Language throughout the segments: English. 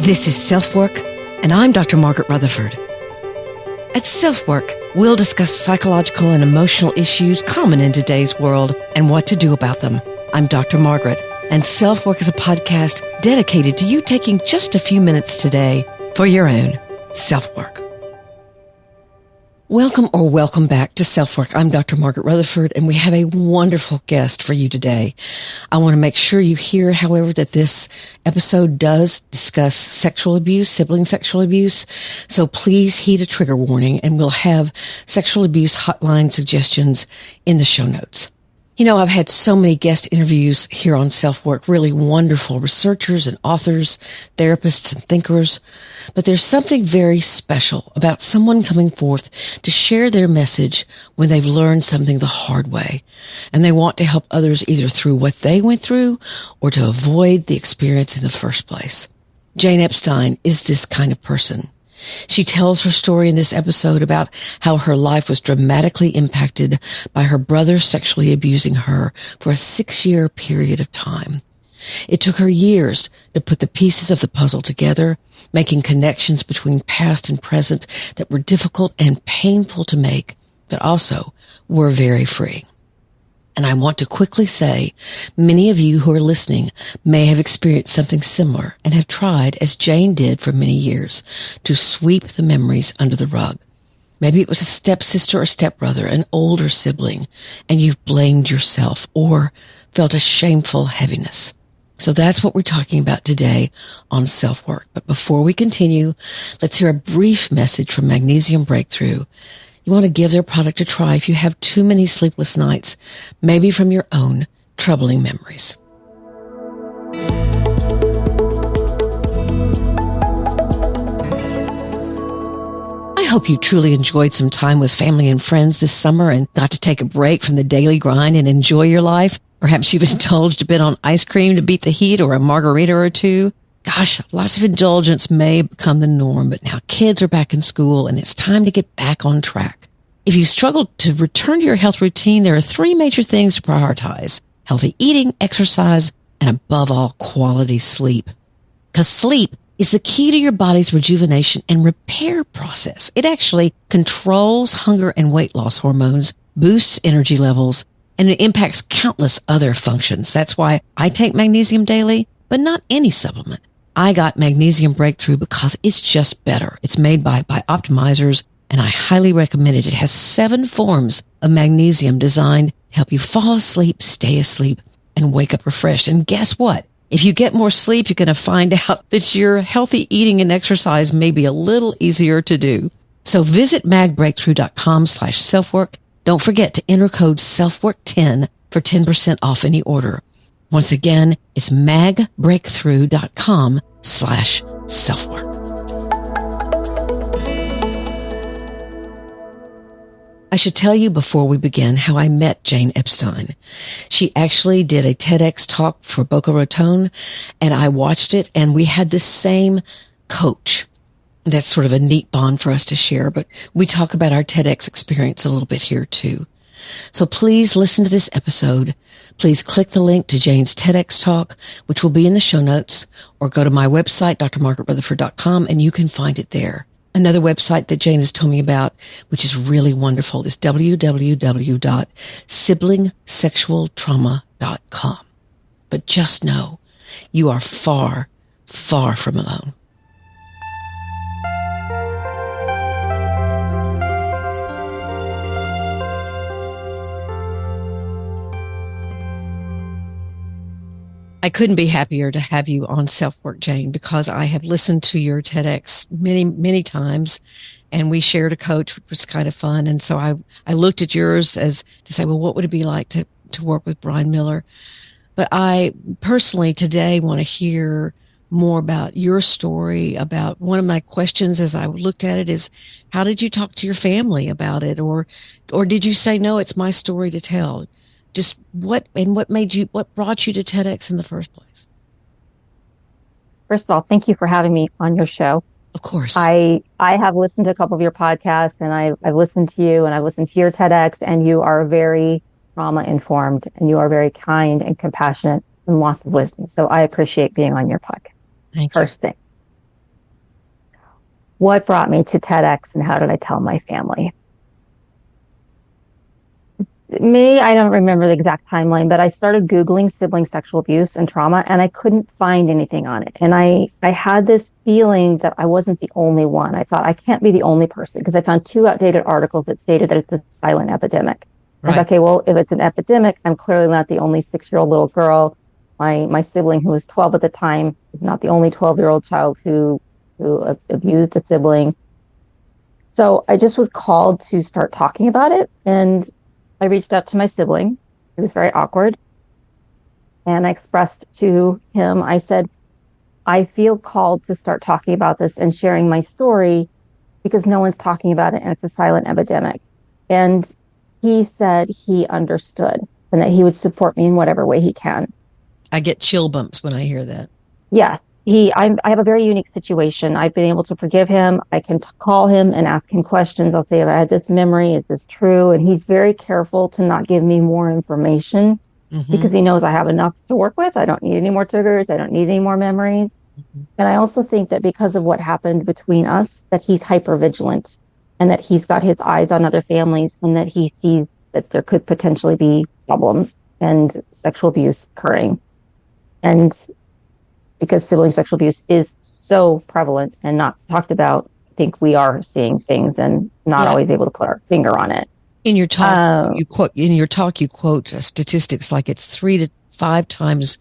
This is SelfWork, and I'm Dr. Margaret Rutherford. At SelfWork, we'll discuss psychological and emotional issues common in today's world and what to do about them. I'm Dr. Margaret, and SelfWork is a podcast dedicated to you taking just a few minutes today for your own self-work. Welcome back to SelfWork. I'm Dr. Margaret Rutherford, and we have a wonderful guest for you today. I want to make sure you hear, however, that this episode does discuss sexual abuse, sibling sexual abuse. So please heed a trigger warning, and we'll have sexual abuse hotline suggestions in the show notes. You know, I've had so many guest interviews here on SelfWork, really wonderful researchers and authors, therapists and thinkers. But there's something very special about someone coming forth to share their message when they've learned something the hard way. And they want to help others either through what they went through or to avoid the experience in the first place. Jane Epstein is this kind of person. She tells her story in this episode about how her life was dramatically impacted by her brother sexually abusing her for a 6-year period of time. It took her years to put the pieces of the puzzle together, making connections between past and present that were difficult and painful to make, but also were very freeing. And I want to quickly say, many of you who are listening may have experienced something similar and have tried, as Jane did for many years, to sweep the memories under the rug. Maybe it was a stepsister or stepbrother, an older sibling, and you've blamed yourself or felt a shameful heaviness. So that's what we're talking about today on SelfWork. But before we continue, let's hear a brief message from Magnesium Breakthrough. You want to give their product a try if you have too many sleepless nights, maybe from your own troubling memories. I hope you truly enjoyed some time with family and friends this summer and got to take a break from the daily grind and enjoy your life. Perhaps you've indulged a bit on ice cream to beat the heat or a margarita or two. Gosh, lots of indulgence may become the norm, but now kids are back in school and it's time to get back on track. If you struggle to return to your health routine, there are 3 major things to prioritize: healthy eating, exercise, and above all, quality sleep. Because sleep is the key to your body's rejuvenation and repair process. It actually controls hunger and weight loss hormones, boosts energy levels, and it impacts countless other functions. That's why I take magnesium daily, but not any supplement. I got Magnesium Breakthrough because it's just better. It's made by Optimizers, and I highly recommend it. It has 7 forms of magnesium designed to help you fall asleep, stay asleep, and wake up refreshed. And guess what? If you get more sleep, you're going to find out that your healthy eating and exercise may be a little easier to do. So visit magbreakthrough.com/selfwork. Don't forget to enter code SELFWORK10 for 10% off any order. Once again, it's magbreakthrough.com/selfwork. I should tell you before we begin how I met Jane Epstein. She actually did a TEDx talk for Boca Raton, and I watched it, and we had the same coach. That's sort of a neat bond for us to share, but we talk about our TEDx experience a little bit here too. So please listen to this episode. Please click the link to Jane's TEDx talk, which will be in the show notes, or go to my website, drmargaretrutherford.com, and you can find it there. Another website that Jane has told me about, which is really wonderful, is www.siblingsexualtrauma.com. But just know you are far, far from alone. I couldn't be happier to have you on SelfWork, Jane, because I have listened to your TEDx many, many times, and we shared a coach, which was kind of fun. And so I looked at yours as to say, well, what would it be like to work with Brian Miller? But I personally today want to hear more about your story. About one of my questions as I looked at it is, how did you talk to your family about it? Or did you say, no, it's my story to tell? Just what brought you to TEDx in the first place? First of all, thank you for having me on your show. Of course. I have listened to a couple of your podcasts, and I've listened to you, and I've listened to your TEDx, and you are very trauma informed, and you are very kind and compassionate and lots of wisdom. So I appreciate being on your podcast. Thank you. First thing. what brought me to TEDx and how did I tell my family? I don't remember the exact timeline, but I started Googling sibling sexual abuse and trauma, and I couldn't find anything on it. And I had this feeling that I wasn't the only one. I thought I can't be the only person, because I found 2 outdated articles that stated that it's a silent epidemic. Right. I thought, okay, well, if it's an epidemic, I'm clearly not the only 6-year-old little girl. My sibling, who was 12 at the time, is not the only 12-year-old child who abused a sibling. So I just was called to start talking about it, and I reached out to my sibling. It was very awkward. And I expressed to him, I said, I feel called to start talking about this and sharing my story because no one's talking about it and it's a silent epidemic. And he said he understood and that he would support me in whatever way he can. I get chill bumps when I hear that. Yes. I have a very unique situation. I've been able to forgive him. I can call him and ask him questions. I'll say, if I had this memory, is this true? And he's very careful to not give me more information because he knows I have enough to work with. I don't need any more triggers. I don't need any more memories. And I also think that because of what happened between us, that he's hypervigilant and that he's got his eyes on other families and that he sees that there could potentially be problems and sexual abuse occurring. And because sibling sexual abuse is so prevalent and not talked about, I think we are seeing things and not always able to put our finger on it. In your talk, you quote statistics like it's 3 to 5 times.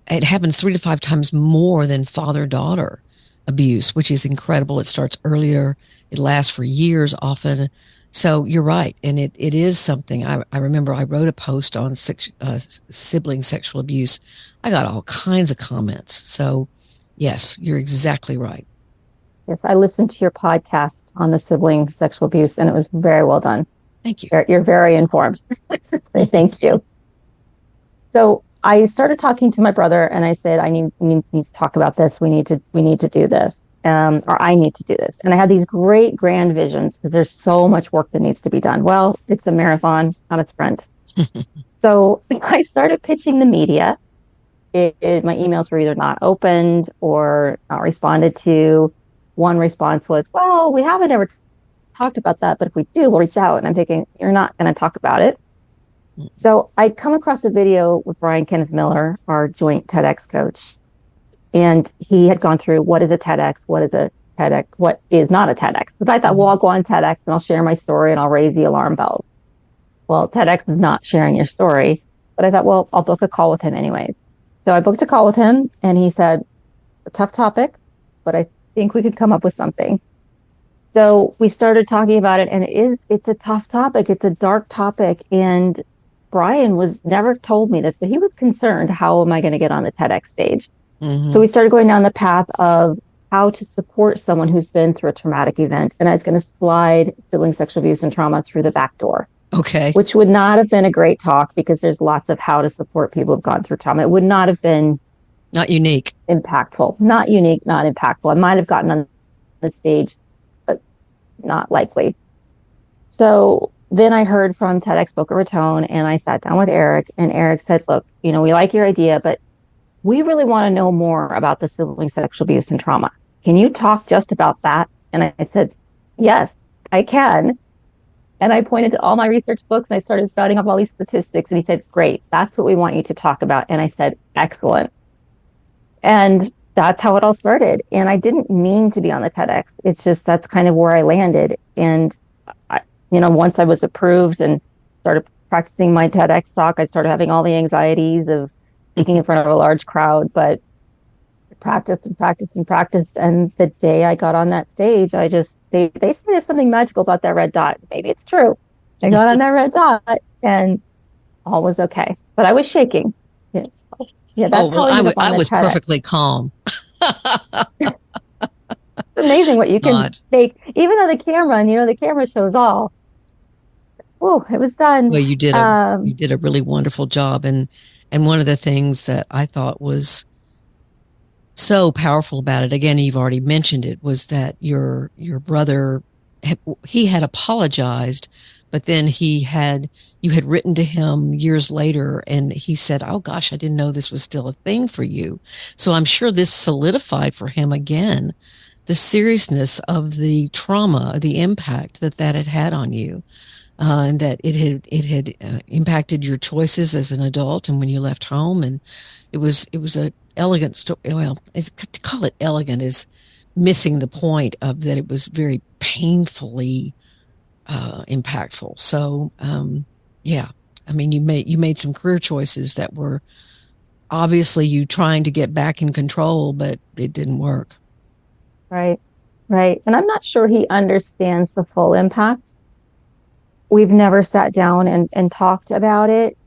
It happens 3 to 5 times more than father-daughter abuse, which is incredible. It starts earlier. It lasts for years often. So you're right. And it is something. I remember I wrote a post on sibling sexual abuse. I got all kinds of comments. So yes, you're exactly right. Yes, I listened to your podcast on the sibling sexual abuse and it was very well done. Thank you. You're very informed. Thank you. So I started talking to my brother and I said, I need to talk about this. We need to do this. Or I need to do this. And I had these great grand visions because there's so much work that needs to be done. Well, it's a marathon, not a sprint. So I started pitching the media. My emails were either not opened or not responded to. One response was, well, we haven't ever talked about that, but if we do, we'll reach out. And I'm thinking, you're not going to talk about it. So I'd come across a video with Brian Kenneth Miller, our joint TEDx coach. And he had gone through what is a TEDx, what is a TEDx, what is not a TEDx. Because I thought, well, I'll go on TEDx and I'll share my story and I'll raise the alarm bells. Well, TEDx is not sharing your story. But I thought, well, I'll book a call with him anyways. So I booked a call with him and he said, a tough topic, but I think we could come up with something. So we started talking about it and it's a tough topic. It's a dark topic. And Brian never told me this, but he was concerned, how am I going to get on the TEDx stage? So we started going down the path of how to support someone who's been through a traumatic event. And I was going to slide sibling sexual abuse and trauma through the back door. Okay. Which would not have been a great talk because there's lots of how to support people who've gone through trauma. It would not have been not unique, impactful, not unique, not impactful. I might have gotten on the stage, but not likely. So then I heard from TEDx Boca Raton and I sat down with Eric and Eric said, look, we like your idea, but we really want to know more about the sibling sexual abuse and trauma. Can you talk just about that? And I said, yes, I can. And I pointed to all my research books and I started spouting up all these statistics. And he said, great, that's what we want you to talk about. And I said, excellent. And that's how it all started. And I didn't mean to be on the TEDx. It's just, that's kind of where I landed. And, once I was approved and started practicing my TEDx talk, I started having all the anxieties of speaking in front of a large crowd, but practiced and practiced and practiced. And the day I got on that stage, they say there's something magical about that red dot. Maybe it's true. I got on that red dot and all was okay. But I was shaking. Yeah, that's I was perfectly calm. It's amazing what you can make, even though the camera shows all. Oh, it was done. Well, you did a really wonderful job. And one of the things that I thought was so powerful about it, again, you've already mentioned it, was that your brother, he had apologized, but then you had written to him years later and he said, oh gosh, I didn't know this was still a thing for you. So I'm sure this solidified for him again the seriousness of the trauma, the impact that that had had on you, and that it had impacted your choices as an adult and when you left home. And it was a elegant story. Well, to call it elegant is missing the point of that. It was very painfully impactful. So, yeah, I mean, you made some career choices that were obviously you trying to get back in control, but it didn't work. Right. Right. And I'm not sure he understands the full impact. We've never sat down and talked about it.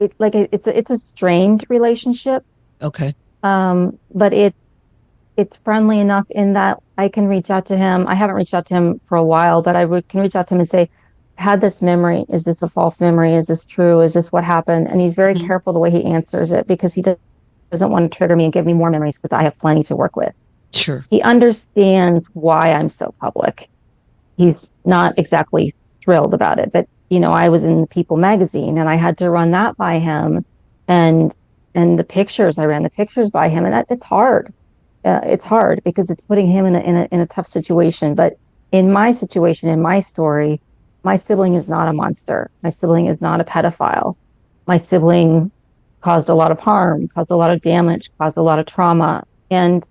It's a strained relationship. Okay. But it's friendly enough in that I can reach out to him. I haven't reached out to him for a while, but can reach out to him and say, had this memory. Is this a false memory? Is this true? Is this what happened? And he's very Mhm. careful the way he answers it because he doesn't want to trigger me and give me more memories because I have plenty to work with. Sure. He understands why I'm so public. He's not exactly thrilled about it, but I was in People magazine and I had to run that by him, and I ran the pictures by him, and it's hard. It's hard because it's putting him in a tough situation. But in my situation, in my story, my sibling is not a monster. My sibling is not a pedophile. My sibling caused a lot of harm, caused a lot of damage, caused a lot of trauma, and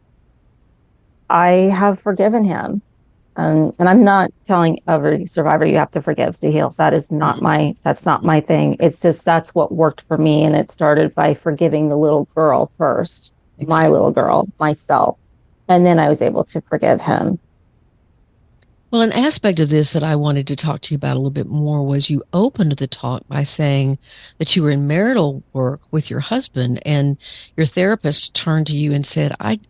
I have forgiven him. And I'm not telling every survivor you have to forgive to heal. That's not my thing. It's just that's what worked for me. And it started by forgiving the little girl first, my Exactly. little girl, myself. And then I was able to forgive him. Well, an aspect of this that I wanted to talk to you about a little bit more was you opened the talk by saying that you were in marital work with your husband and your therapist turned to you and said, I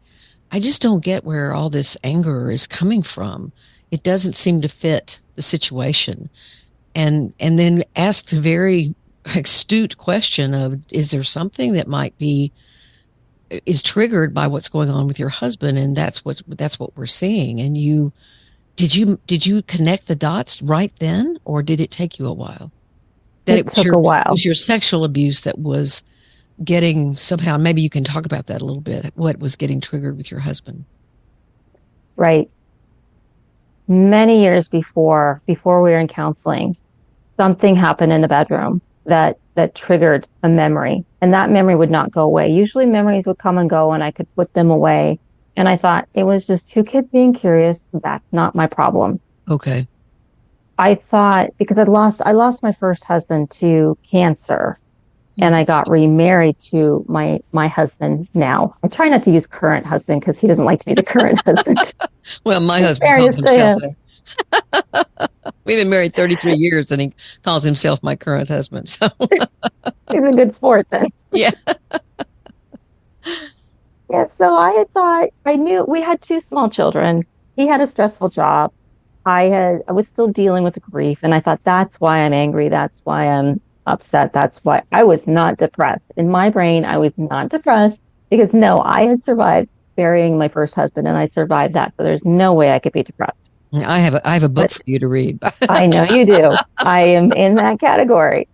just don't get where all this anger is coming from. It doesn't seem to fit the situation. And then asked the very astute question of, is there something that might be is triggered by what's going on with your husband? And that's what we're seeing. And did you connect the dots right then, or did it take you a while? That It it was took your a it while. was your sexual abuse that was getting somehow. Maybe you can talk about that a little bit. What was getting triggered with your husband? Right. Many years before we were in counseling, something happened in the bedroom that triggered a memory, and that memory would not go away. Usually memories would come and go and I could put them away. And I thought it was just two kids being curious. That's not my problem. Okay. I thought because I lost my first husband to cancer, and I got remarried to my husband now. I try not to use current husband because he doesn't like to be the current husband. Well, my In husband calls fairness to himself him, that. We've been married 33 years and he calls himself my current husband. So, he's a good sport then. yeah. Yeah, so I had thought I knew we had two small children. He had a stressful job. I was still dealing with the grief, and I thought that's why I'm angry. That's why I'm upset. That's why I was not depressed. In my brain, I was not depressed because no, I had survived burying my first husband, and I survived that. So there's no way I could be depressed. I have a book But for you to read. I know you do. I am in that category.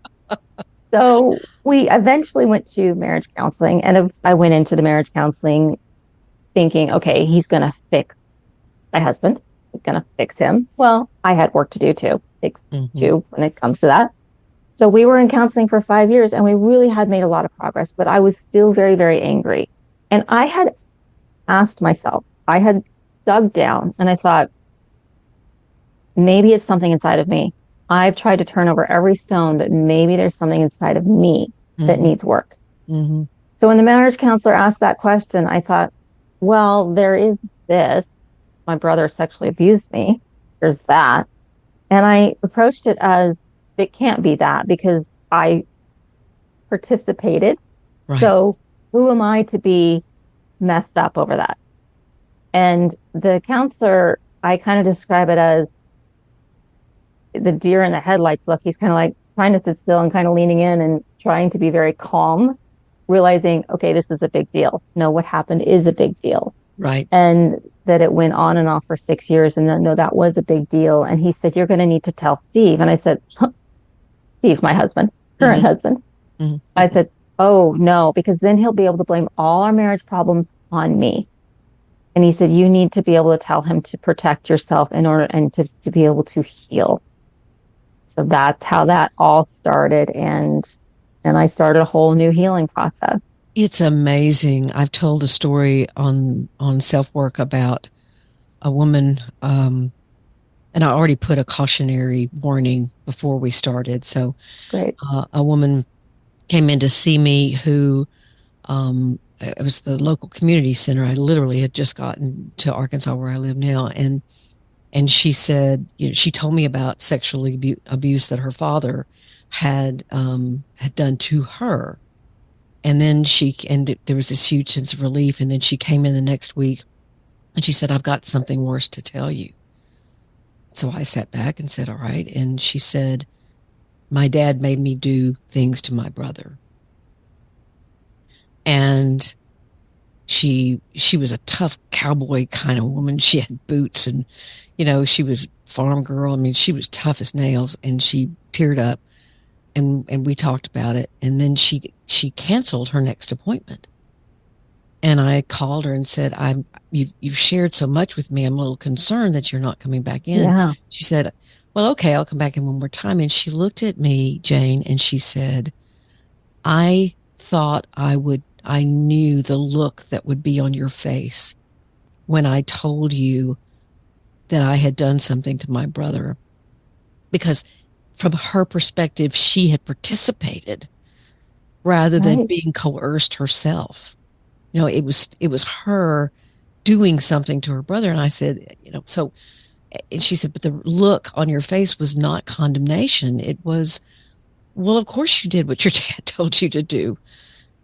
So we eventually went to marriage counseling, and I went into the marriage counseling thinking, okay, he's going to fix my husband. He's going to fix him. Well, I had work to do too. Takes Mhm. two when it comes to that. So we were in counseling for 5 years and we really had made a lot of progress, but I was still very, very angry. And I had asked myself, I had dug down and I thought, maybe it's something inside of me. I've tried to turn over every stone, but maybe there's something inside of me that Mhm. needs work. Mhm. So when the marriage counselor asked that question, I thought, well, there is this. My brother sexually abused me. There's that. And I approached it as it can't be that because I participated. Right. So who am I to be messed up over that? And the counselor, I kind of describe it as the deer in the headlights look. He's kind of like trying to sit still and kind of leaning in and trying to be very calm, realizing, okay, this is a big deal. No, what happened is a big deal. Right. And that it went on and off for 6 years. And then, no, that was a big deal. And he said, you're going to need to tell Steve. And I said, Steve's my husband, current Mhm. husband. Mhm. I said, oh, no, because then he'll be able to blame all our marriage problems on me. And he said, you need to be able to tell him to protect yourself in order and to be able to heal. So that's how that all started. And I started a whole new healing process. It's amazing. I've told a story on SelfWork about a woman, and I already put a cautionary warning before we started. So, Great. a woman came in to see me who, it was the local community center. I literally had just gotten to Arkansas where I live now, and she said, you know, she told me about sexual abuse that her father had done to her. And then there was this huge sense of relief. And then she came in the next week and she said, I've got something worse to tell you. So I sat back and said, all right. And she said, my dad made me do things to my brother. And she was a tough cowboy kind of woman. She had boots and, you know, she was farm girl. I mean, she was tough as nails, and she teared up and we talked about it. And then she canceled her next appointment. And I called her and said, you've shared so much with me. I'm a little concerned that you're not coming back in. Yeah. She said, well, okay, I'll come back in one more time. And she looked at me, Jane, and she said, I thought I knew the look that would be on your face when I told you that I had done something to my brother. Because from her perspective, she had participated rather than being coerced herself. You know, it was her doing something to her brother. And I said, you know, so, and she said, but the look on your face was not condemnation. It was, well, of course you did what your dad told you to do.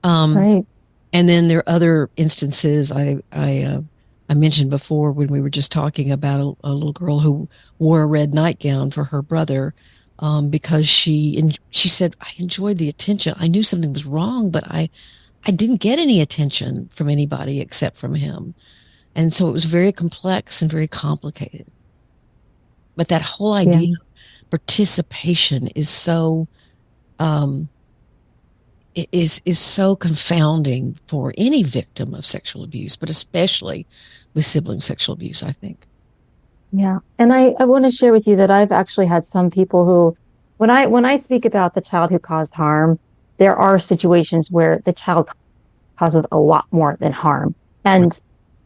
Right. And then there are other instances I mentioned before when we were just talking about a little girl who wore a red nightgown for her brother, because she said, I enjoyed the attention. I knew something was wrong, but I didn't get any attention from anybody except from him. And so it was very complex and very complicated. But that whole idea of participation is so, is so confounding for any victim of sexual abuse, but especially with sibling sexual abuse, I think. Yeah. And I want to share with you that I've actually had some people who, when I speak about the child who caused harm, there are situations where the child causes a lot more than harm. And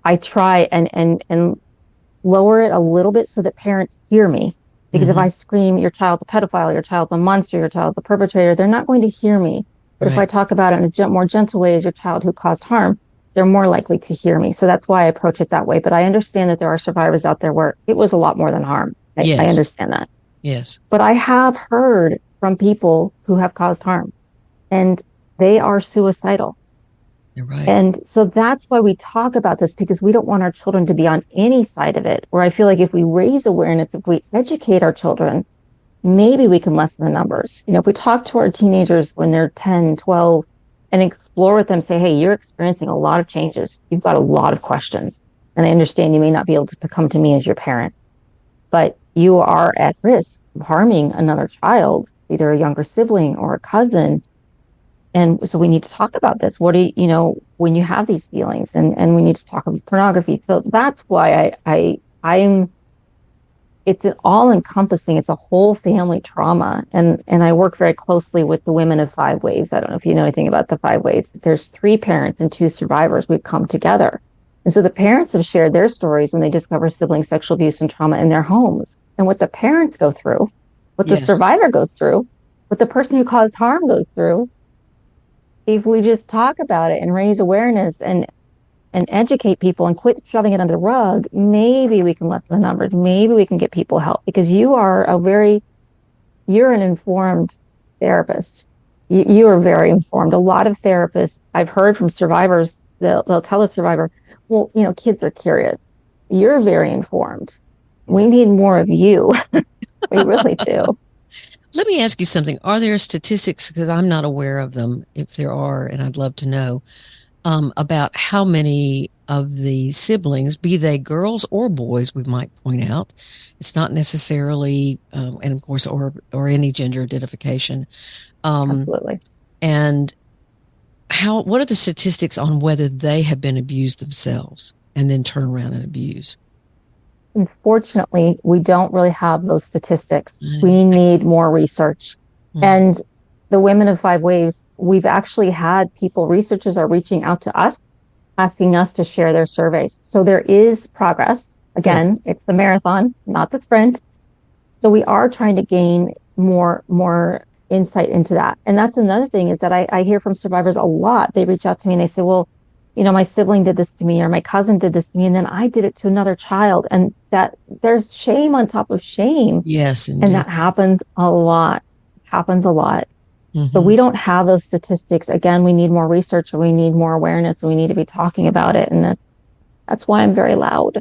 I try and lower it a little bit so that parents hear me. Because if I scream, your child's a pedophile, your child's a monster, your child's a perpetrator, they're not going to hear me. But if I talk about it in a more gentle way as your child who caused harm, they're more likely to hear me. So that's why I approach it that way. But I understand that there are survivors out there where it was a lot more than harm. I understand that. Yes. But I have heard from people who have caused harm, and they are suicidal. You're right. And so that's why we talk about this, because we don't want our children to be on any side of it. Where I feel like if we raise awareness, if we educate our children, maybe we can lessen the numbers. You know, if we talk to our teenagers when they're 10, 12, and explore with them, say, hey, you're experiencing a lot of changes. You've got a lot of questions. And I understand you may not be able to come to me as your parent, but you are at risk of harming another child, either a younger sibling or a cousin. And so we need to talk about this. What do you know, when you have these feelings, and we need to talk about pornography. So that's why I'm it's an all encompassing, it's a whole family trauma. And I work very closely with the women of 5 Ways. I don't know if you know anything about the 5 Ways. There's 3 parents and 2 survivors. We've come together. And so the parents have shared their stories when they discover sibling sexual abuse and trauma in their homes, and what the parents go through, what the survivor goes through, what the person who caused harm goes through. If we just talk about it and raise awareness and educate people and quit shoving it under the rug, maybe we can lessen the numbers. Maybe we can get people help, because you're an informed therapist. You are very informed. A lot of therapists, I've heard from survivors, they'll tell a survivor, well, you know, kids are curious. You're very informed. We need more of you. We really do. Let me ask you something. Are there statistics, because I'm not aware of them, if there are, and I'd love to know, about how many of the siblings, be they girls or boys, we might point out, it's not necessarily, and of course, or any gender identification. Absolutely. And what are the statistics on whether they have been abused themselves? and then turn around and abuse. Unfortunately, we don't really have those statistics. Mm. We need more research. And the Women of Five Waves, we've actually had people, researchers are reaching out to us, asking us to share their surveys. So there is progress. Again, It's the marathon, not the sprint. So we are trying to gain more insight into that. And that's another thing is that I hear from survivors a lot. They reach out to me and they say, well, my sibling did this to me or my cousin did this to me, and then I did it to another child. And that there's shame on top of shame. Yes, indeed. And that happens a lot. Happens a lot. So we don't have those statistics. Again, we need more research, and we need more awareness, and we need to be talking about it. And that's why I'm very loud.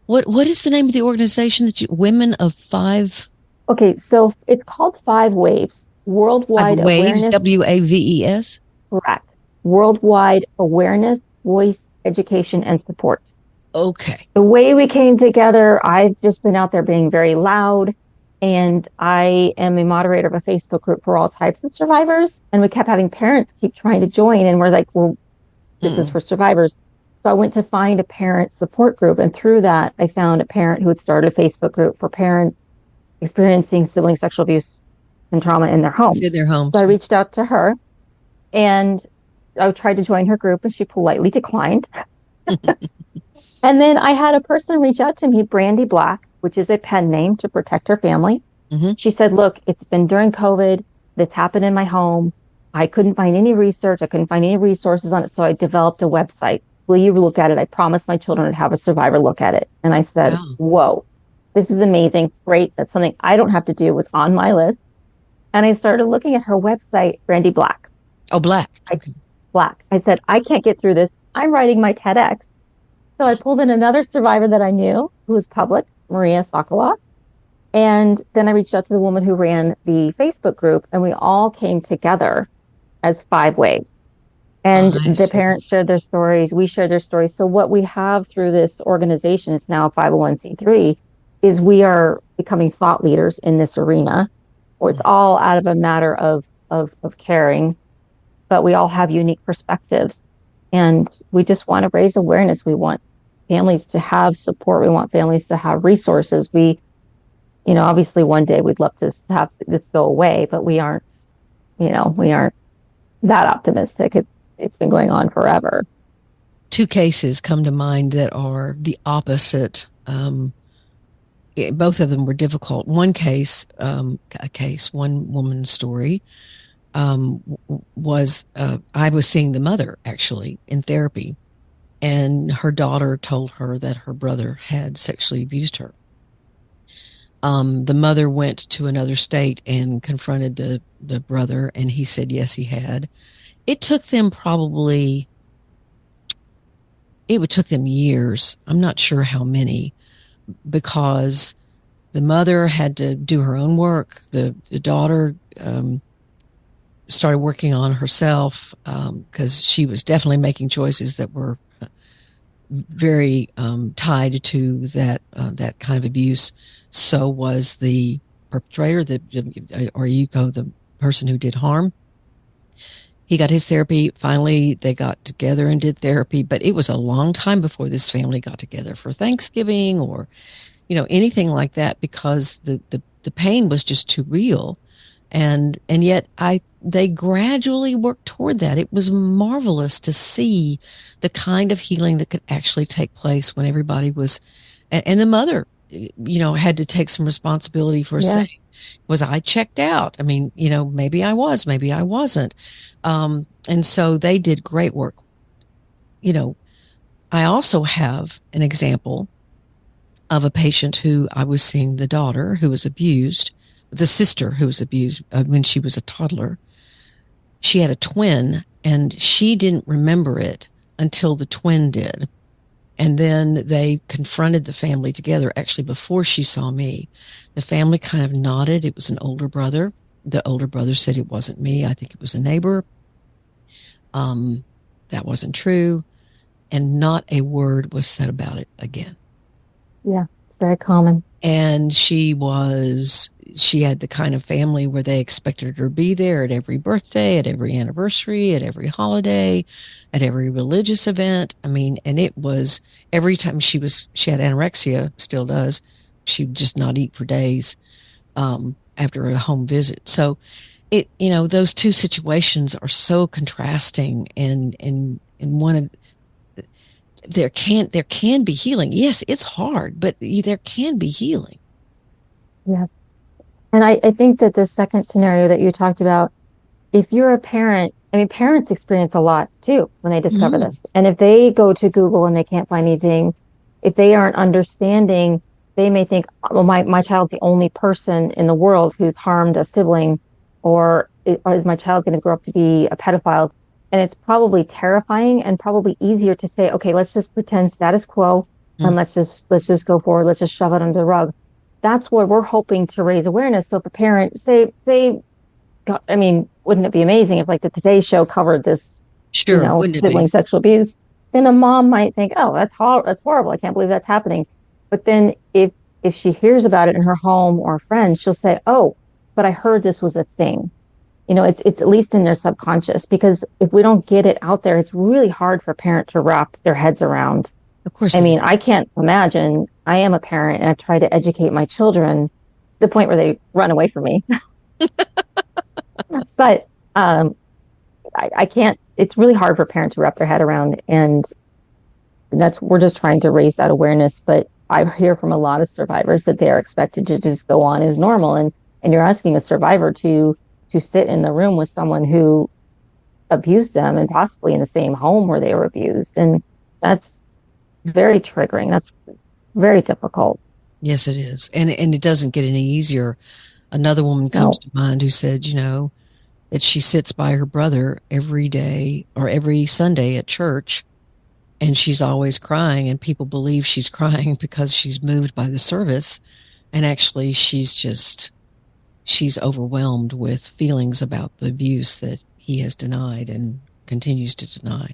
What is the name of the organization that Women of Five? Okay, so it's called Five Waves. Worldwide Five Waves, Awareness. WAVES? Correct. Worldwide Awareness, Voice, Education, and Support. Okay. The way we came together, I've just been out there being very loud, and I am a moderator of a Facebook group for all types of survivors. And we kept having parents keep trying to join, and we're like, well, this is for survivors. So I went to find a parent support group, and through that, I found a parent who had started a Facebook group for parents experiencing sibling sexual abuse and trauma in their homes. In their homes. So I reached out to her, and I tried to join her group, and she politely declined. And then I had a person reach out to me, Brandy Black, which is a pen name to protect her family. She said, look, it's been during COVID. This happened in my home. I couldn't find any research. I couldn't find any resources on it. So I developed a website. Will you look at it? I promised my children to have a survivor look at it. And I said, whoa, this is amazing. Great. That's something I don't have to do. It was on my list. And I started looking at her website, Brandy Black. Oh, Black. Okay. Black. I said, I can't get through this. I'm writing my TEDx. So I pulled in another survivor that I knew who was public, Maria Sokoloff. And then I reached out to the woman who ran the Facebook group, and we all came together as Five Waves. And the parents shared their stories. We shared their stories. So what we have through this organization, it's now a 501c3, is we are becoming thought leaders in this arena, where it's all out of a matter of caring, but we all have unique perspectives. And we just want to raise awareness. We want families to have support. We want families to have resources. We, obviously one day we'd love to have this go away, but we aren't that optimistic. It's been going on forever. Two cases come to mind that are the opposite. Both of them were difficult. One case, one woman's story, was I was seeing the mother actually in therapy, and her daughter told her that her brother had sexually abused her. The mother went to another state and confronted the brother, and he said yes, he had. It took them years. I'm not sure how many, because the mother had to do her own work. The daughter started working on herself because she was definitely making choices that were very tied to that kind of abuse. So was the perpetrator, the person who did harm. He got his therapy. Finally, they got together and did therapy, but it was a long time before this family got together for Thanksgiving or, anything like that, because the pain was just too real. And yet they gradually worked toward that. It was marvelous to see the kind of healing that could actually take place when everybody was, and the mother, had to take some responsibility for saying, was I checked out? I mean, maybe I was, maybe I wasn't. And so they did great work. I also have an example of a patient who I was seeing, the daughter who was abused, the sister who was abused when she was a toddler. She had a twin, and she didn't remember it until the twin did. And then they confronted the family together, actually before she saw me. The family kind of nodded. It was an older brother. The older brother said it wasn't me. I think it was a neighbor. That wasn't true. And not a word was said about it again. Yeah, it's very common. And she was, she had the kind of family where they expected her to be there at every birthday, at every anniversary, at every holiday, at every religious event. I mean, and it was every time she had anorexia, still does. She would just not eat for days, after a home visit. So those two situations are so contrasting, and one of there can be healing. Yes, it's hard, but there can be healing. Yeah. And I think that the second scenario that you talked about, if you're a parent, I mean, parents experience a lot too when they discover this. And if they go to Google and they can't find anything, if they aren't understanding, they may think, well, my child's the only person in the world who's harmed a sibling, or is my child going to grow up to be a pedophile? And it's probably terrifying and probably easier to say, okay, let's just pretend status quo and let's just go forward. Let's just shove it under the rug. That's where we're hoping to raise awareness. So if a parent I mean, wouldn't it be amazing if like the Today Show covered this, Sure, wouldn't it sibling be? sexual abuse? Then a mom might think, oh, that's horrible. I can't believe that's happening. But then if she hears about it in her home or friends, she'll say, oh, but I heard this was a thing. It's at least in their subconscious, because if we don't get it out there, it's really hard for a parent to wrap their heads around. Of course. I mean, I can't imagine. I am a parent and I try to educate my children to the point where they run away from me. But I can't. It's really hard for parents to wrap their head around, and we're just trying to raise that awareness. But I hear from a lot of survivors that they are expected to just go on as normal, and you're asking a survivor to sit in the room with someone who abused them, and possibly in the same home where they were abused, and that's very triggering. That's very difficult. Yes, it is. And it doesn't get any easier. Another woman comes to mind who said, that she sits by her brother every day or every Sunday at church, and she's always crying, and people believe she's crying because she's moved by the service. And actually she's overwhelmed with feelings about the abuse that he has denied and continues to deny.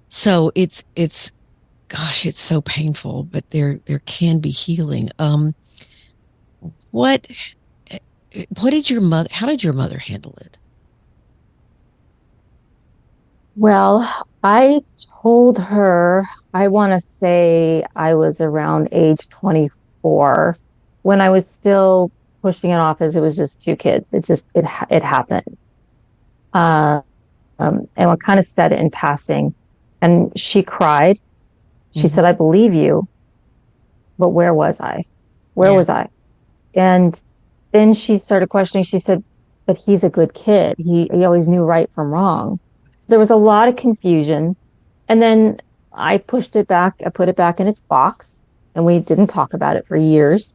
So it's gosh, it's so painful, but there can be healing. What did how did your mother handle it? Well, I told her, I want to say I was around age 24 when I was still pushing it off as it was just two kids. It happened. And I kind of said it in passing, and she cried. She said, I believe you, but where was I? Where was I? And then she started questioning. She said, but he's a good kid. He always knew right from wrong. So there was a lot of confusion. And then I pushed it back. I put it back in its box, and we didn't talk about it for years.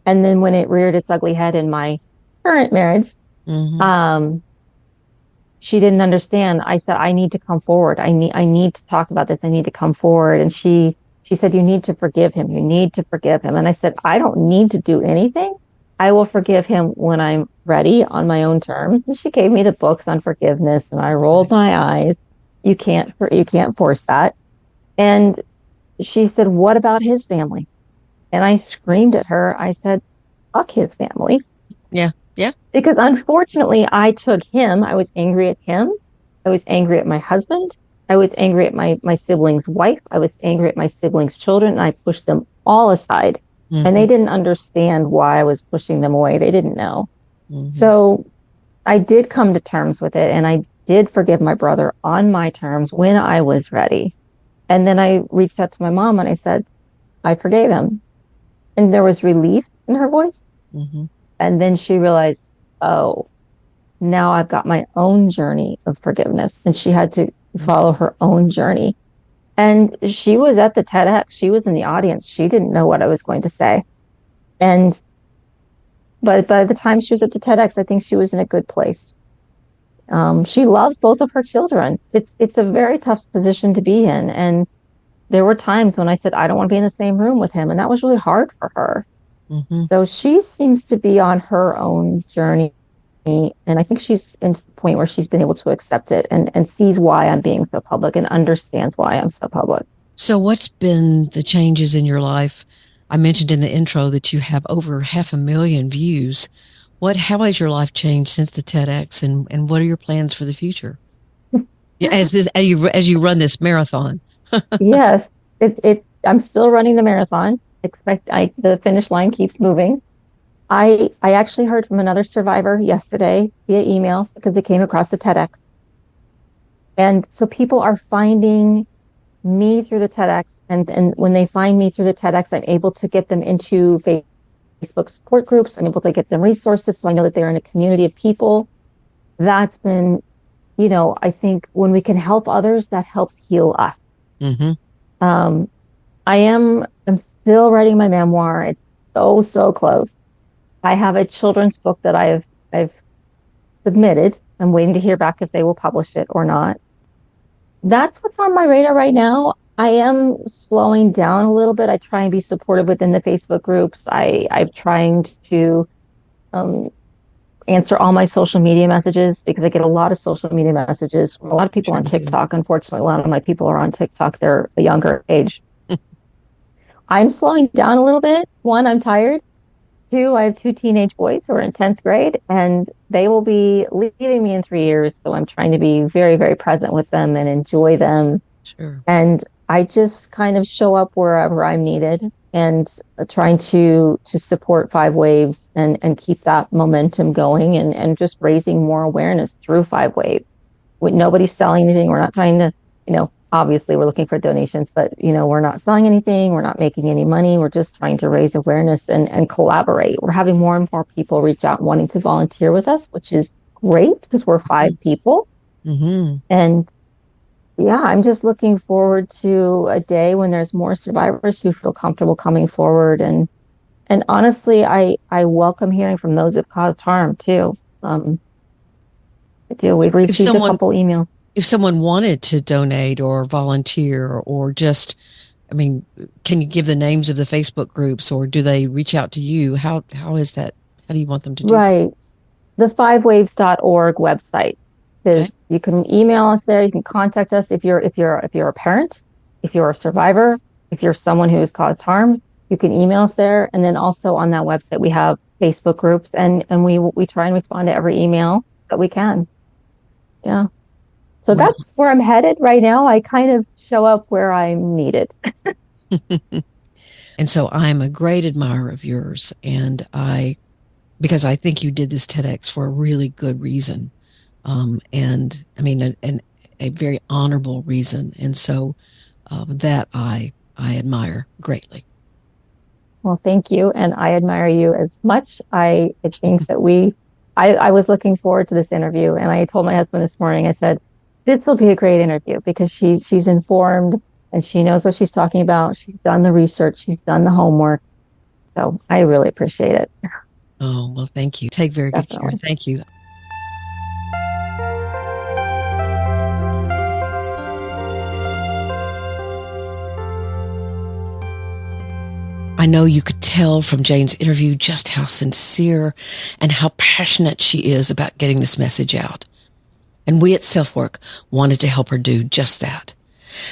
And then when it reared its ugly head in my current marriage, she didn't understand. I said, I need to come forward. I need to talk about this. I need to come forward. And she said, you need to forgive him. You need to forgive him. And I said, I don't need to do anything. I will forgive him when I'm ready on my own terms. And she gave me the books on forgiveness, and I rolled my eyes. You can't force that. And she said, what about his family? And I screamed at her. I said, fuck his family. Yeah. Yeah. Because unfortunately, I took him. I was angry at him. I was angry at my husband. I was angry at my sibling's wife. I was angry at my sibling's children. And I pushed them all aside. And they didn't understand why I was pushing them away. They didn't know. So I did come to terms with it. And I did forgive my brother on my terms when I was ready. And then I reached out to my mom and I said, I forgave him. And there was relief in her voice. And then she realized, oh, now I've got my own journey of forgiveness. And she had to follow her own journey. And she was at the TEDx. She was in the audience. She didn't know what I was going to say. But by the time she was at the TEDx, I think she was in a good place. She loves both of her children. It's a very tough position to be in. And there were times when I said, I don't want to be in the same room with him. And that was really hard for her. So she seems to be on her own journey. And I think she's into the point where she's been able to accept it and sees why I'm being so public and understands why I'm so public. So what's been the changes in your life I mentioned in the intro that you have over 500,000 views. How has your life changed since the TEDx, and what are your plans for the future? As you run this marathon. Yes, I'm still running the marathon. The finish line keeps moving. I actually heard from another survivor yesterday via email because they came across the TEDx. And so people are finding me through the TEDx. And when they find me through the TEDx, I'm able to get them into Facebook support groups. I'm able to get them resources. So I know that they're in a community of people. That's been, I think when we can help others, that helps heal us. Mm-hmm. I'm still writing my memoir. It's so close. I have a children's book that I've submitted. I'm waiting to hear back if they will publish it or not. That's what's on my radar right now. I am slowing down a little bit. I try and be supportive within the Facebook groups. I'm trying to answer all my social media messages because I get a lot of social media messages from a lot of people on TikTok. Unfortunately, a lot of my people are on TikTok. They're a younger age. I'm slowing down a little bit. One, I'm tired. Two, I have two teenage boys who are in 10th grade, and they will be leaving me in 3 years. So I'm trying to be very, very present with them and enjoy them. Sure. And I just kind of show up wherever I'm needed and trying to support Five Waves and keep that momentum going and just raising more awareness through Five Waves. Nobody's selling anything. We're not trying to, obviously we're looking for donations, but we're not selling anything. We're not making any money. We're just trying to raise awareness and collaborate. We're having more and more people reach out wanting to volunteer with us, which is great because we're 5 people. Mm-hmm. And yeah, I'm just looking forward to a day when there's more survivors who feel comfortable coming forward. And honestly, I welcome hearing from those who've caused harm too. I do. We've received a couple emails. If someone wanted to donate or volunteer or just, can you give the names of the Facebook groups or do they reach out to you? How is that? How do you want them to do Right. The fivewaves.org website. Okay. You can email us there. You can contact us if you're a parent, if you're a survivor, if you're someone who has caused harm, you can email us there. And then also on that website, we have Facebook groups and we try and respond to every email that we can. Yeah. So that's where I'm headed right now. I kind of show up where I'm needed. And so I'm a great admirer of yours. And because I think you did this TEDx for a really good reason. And a very honorable reason. And so that I admire greatly. Well, thank you. And I admire you as much. I think that I was looking forward to this interview. And I told my husband this morning, I said, this will be a great interview because she's informed and she knows what she's talking about. She's done the research. She's done the homework. So I really appreciate it. Oh, well, thank you. Take very good care. Thank you. I know you could tell from Jane's interview just how sincere and how passionate she is about getting this message out. And we at SelfWork wanted to help her do just that.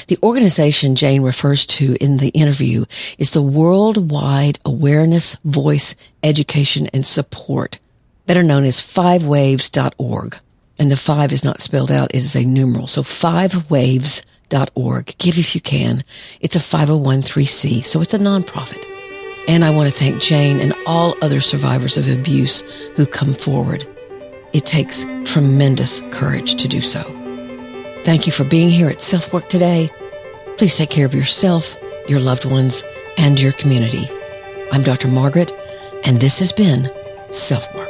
The organization Jane refers to in the interview is the Worldwide Awareness, Voice, Education, and Support, better known as fivewaves.org. And the 5 is not spelled out, it is a numeral. So fivewaves.org. Give if you can. It's a 501(c), so it's a nonprofit. And I want to thank Jane and all other survivors of abuse who come forward. It takes tremendous courage to do so. Thank you for being here at SelfWork today. Please take care of yourself, your loved ones, and your community. I'm Dr. Margaret, and this has been SelfWork.